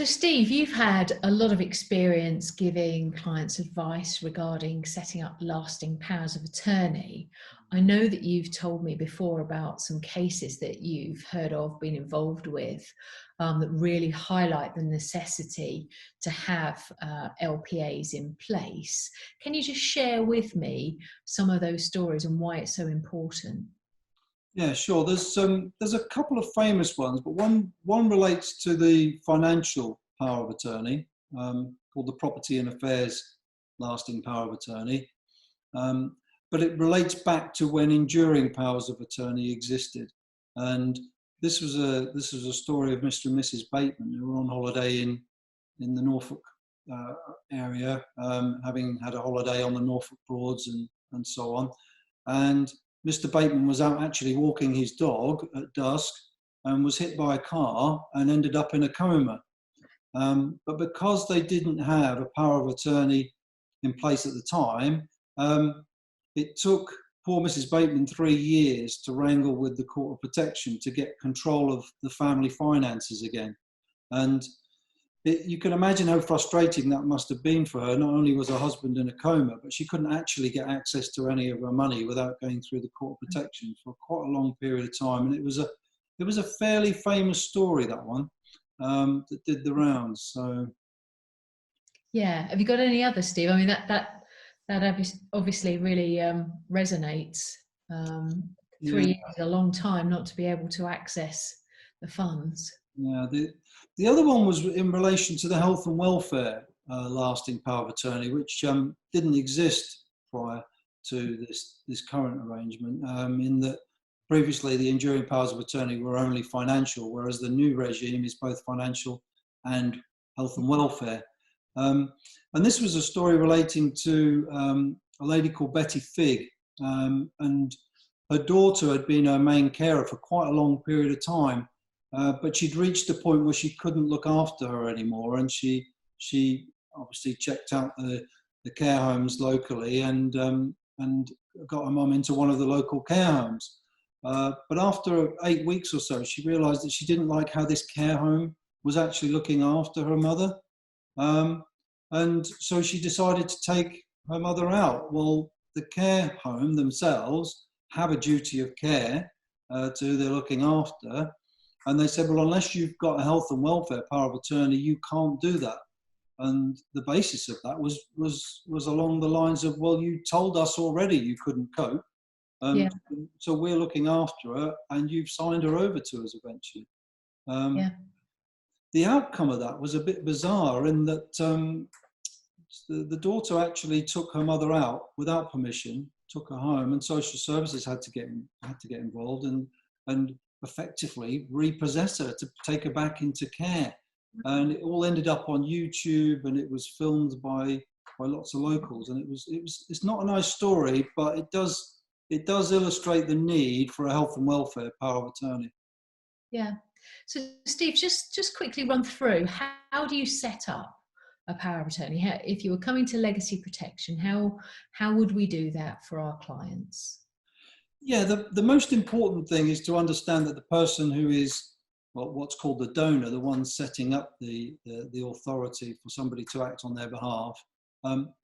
So, Steve, you've had a lot of experience giving clients advice regarding setting up lasting powers of attorney. I know that you've told me before about some cases that you've heard of, been involved with, that really highlight the necessity to have LPAs in place. Can you just share with me some of those stories and why it's so important? Yeah, sure. There's a couple of famous ones, but one relates to the financial power of attorney, called the property and affairs lasting power of attorney. But it relates back to when enduring powers of attorney existed, and this was a story of Mr. and Mrs. Bateman, who were on holiday in the Norfolk area, having had a holiday on the Norfolk Broads and so on, and Mr. Bateman was out actually walking his dog at dusk and was hit by a car and ended up in a coma. But because they didn't have a power of attorney in place at the time, it took poor Mrs. Bateman 3 years to wrangle with the Court of Protection to get control of the family finances again. And you can imagine how frustrating that must have been for her. Not only was her husband in a coma, but she couldn't actually get access to any of her money without going through the Court of Protection for quite a long period of time. And it was a fairly famous story, that one, that did the rounds. So, Yeah, have you got any others, Steve? I mean, that obviously really resonates. 3 years is a long time not to be able to access the funds. Yeah, the other one was in relation to the health and welfare lasting power of attorney, which didn't exist prior to this current arrangement, in that previously the enduring powers of attorney were only financial, whereas the new regime is both financial and health and welfare. And this was a story relating to a lady called Betty Figg, and her daughter had been her main carer for quite a long period of time. But she'd reached a point where she couldn't look after her anymore, and she obviously checked out the care homes locally and got her mum into one of the local care homes. But after 8 weeks or so, she realised that she didn't like how this care home was actually looking after her mother, and so she decided to take her mother out. Well, the care home themselves have a duty of care to who they're looking after. And they said, well, unless you've got a health and welfare power of attorney, you can't do that. And the basis of that was along the lines of, well, you told us already you couldn't cope. And so we're looking after her, and you've signed her over to us eventually. The outcome of that was a bit bizarre in that the daughter actually took her mother out without permission, took her home, and social services had to get involved and effectively repossess her to take her back into care. And it all ended up on YouTube, and it was filmed by lots of locals. And it's not a nice story, but it does illustrate the need for a health and welfare power of attorney. Yeah. So, Steve, just quickly run through, how do you set up a power of attorney? If you were coming to legacy protection, how would we do that for our clients? Yeah, the most important thing is to understand that the person who is what's called the donor, the one setting up the authority for somebody to act on their behalf,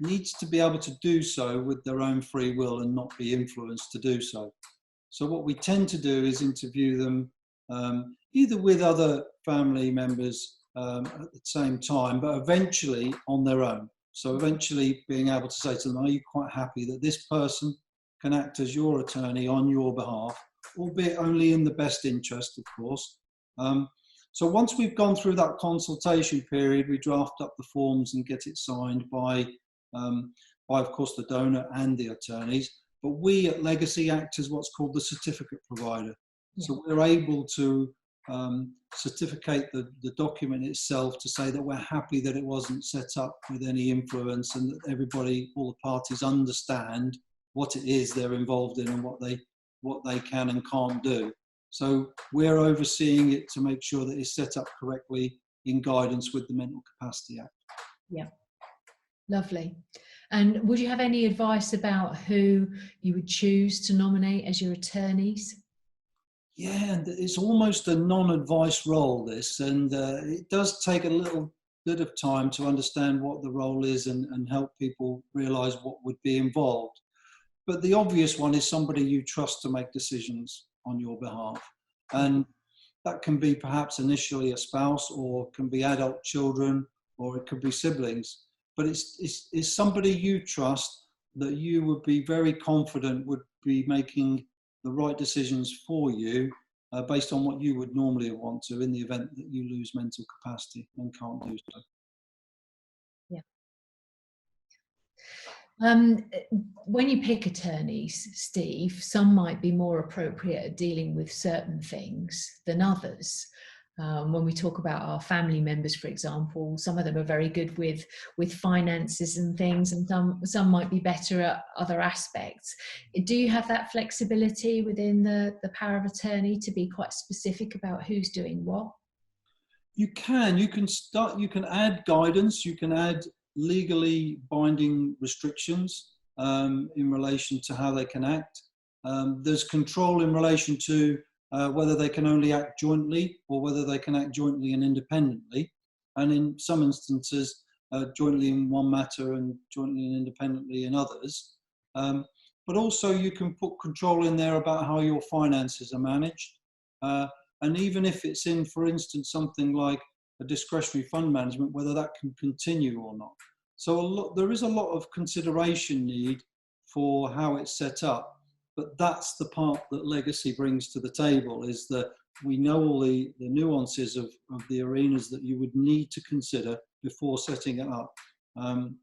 needs to be able to do so with their own free will and not be influenced to do so. So what we tend to do is interview them either with other family members at the same time, but eventually on their own. So eventually being able to say to them, are you quite happy that this person can act as your attorney on your behalf, albeit only in the best interest, of course. So once we've gone through that consultation period, we draft up the forms and get it signed by of course, the donor and the attorneys. But we at Legacy act as what's called the certificate provider. Yeah. So we're able to certificate the document itself to say that we're happy that it wasn't set up with any influence, and that everybody, all the parties, understand what it is they're involved in and what they can and can't do. So we're overseeing it to make sure that it's set up correctly in guidance with the Mental Capacity Act. Yeah, lovely. And would you have any advice about who you would choose to nominate as your attorneys? Yeah, and it's almost a non-advice role, this, and it does take a little bit of time to understand what the role is and help people realise what would be involved. But the obvious one is somebody you trust to make decisions on your behalf. And that can be perhaps initially a spouse, or can be adult children, or it could be siblings. But it's somebody you trust that you would be very confident would be making the right decisions for you based on what you would normally want to, in the event that you lose mental capacity and can't do so. Yeah. When you pick attorneys, Steve, some might be more appropriate at dealing with certain things than others. When we talk about our family members, for example, some of them are very good with finances and things, and some might be better at other aspects. Do you have that flexibility within the power of attorney to be quite specific about who's doing what? You can add guidance, you can add legally binding restrictions in relation to how they can act. There's control in relation to whether they can only act jointly, or whether they can act jointly and independently. And in some instances, jointly in one matter and jointly and independently in others. But also you can put control in there about how your finances are managed. And even if it's in, for instance, something like a discretionary fund management, whether that can continue or not. So there is a lot of consideration need for how it's set up. But that's the part that legacy brings to the table, is that we know all the nuances of the arenas that you would need to consider before setting it up. And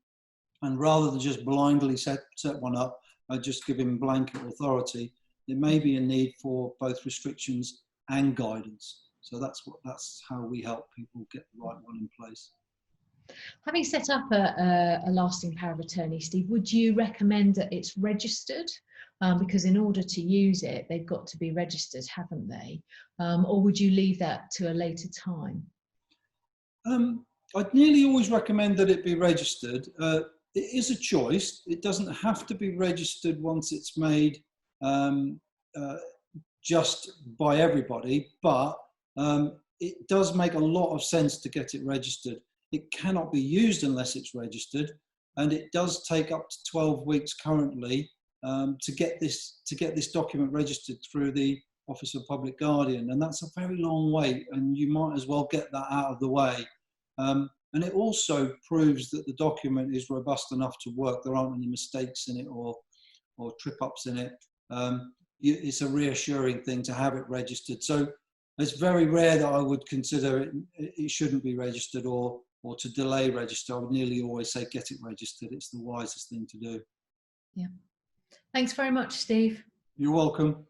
rather than just blindly set one up, just giving blanket authority, there may be a need for both restrictions and guidance. So that's how we help people get the right one in place. Having set up a lasting power of attorney, Steve, would you recommend that it's registered? Because in order to use it, they've got to be registered, haven't they? Or would you leave that to a later time? I'd nearly always recommend that it be registered. It is a choice. It doesn't have to be registered once it's made just by everybody, but it does make a lot of sense to get it registered. It cannot be used unless it's registered, and it does take up to 12 weeks currently to get this document registered through the Office of Public Guardian, and that's a very long wait, and you might as well get that out of the way. And it also proves that the document is robust enough to work. There aren't any mistakes in it or trip-ups in it. It's a reassuring thing to have it registered. So it's very rare that I would consider it shouldn't be registered or to delay register. I would nearly always say get it registered. It's the wisest thing to do. Yeah. Thanks very much, Steve. You're welcome.